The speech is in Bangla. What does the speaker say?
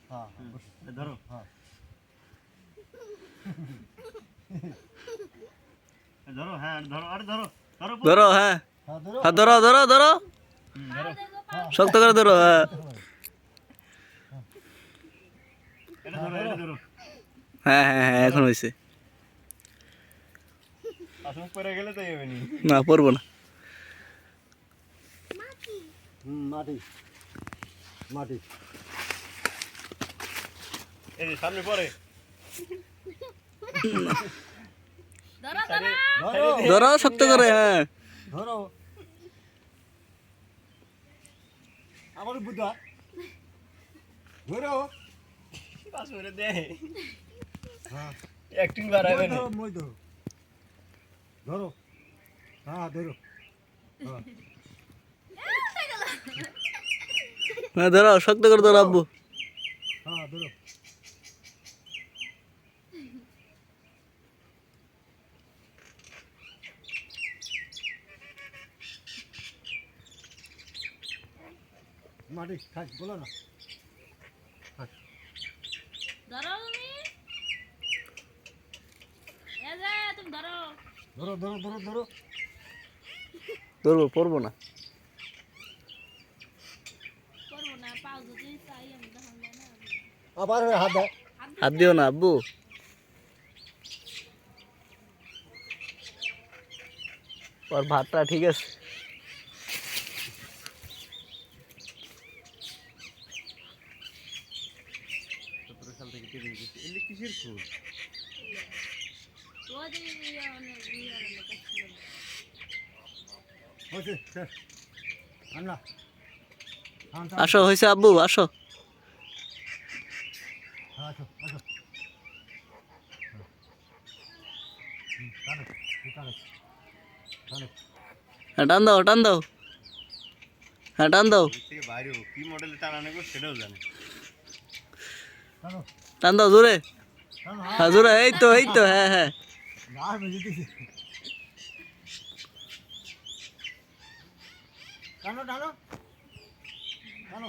হ্যাঁ ধরো হ্যাঁ ধরো হ্যাঁ ধরো আরে ধরো ধরো ধরো হ্যাঁ হ্যাঁ ধরো হ্যাঁ ধরো ধরো ধরো ধরো শক্ত করে ধরো হ্যাঁ এটা ধরো হ্যাঁ হ্যাঁ হ্যাঁ এখন হয়েছে আসুক পরে গেলে তাই হবে নি না পড়বো না মাটি মাটি এই যে সামনে পরে ধরো ধরো শক্ত করে হ্যাঁ ধরো আমার বুদ্ধা ধরো পাস করে দে হ্যাঁ অ্যাক্টিং বাড়াবে না ধরো মই ধরো ধরো হ্যাঁ ধরো হ্যাঁ হ্যাঁ ধরো শক্ত করে ধরো আব্বু হ্যাঁ ধরো মাটি খাই বলো না ধরো তুমি এ যে তুমি ধরো ধরো ধরো ধরো ধরো ধরবো পড়বো না করবো না পাও যদি চাই আমি তখন না আবার হাত দাও হাত দিও না আব্বু ওর ভাতটা ঠিক আছে সাল থেকে কেটে দিয়েছি এলে কিসের ফুল ওই যে অনেক কাজ ছিল হচ্ছে শেষ আন্না আসো হয়েছে আব্বু আসো আসো আসো টানো টানো টানো হ্যাঁ টান দাও টান দাও হ্যাঁ টান দাও এর থেকে বাইরে কি মডেলে টানানো গো সেটাও জানে টানো টান দাও জোরে টানো হ্যাঁ জোরে এই তো হ্যাঁ হ্যাঁ আর বেজে দিছি টানো টানো টানো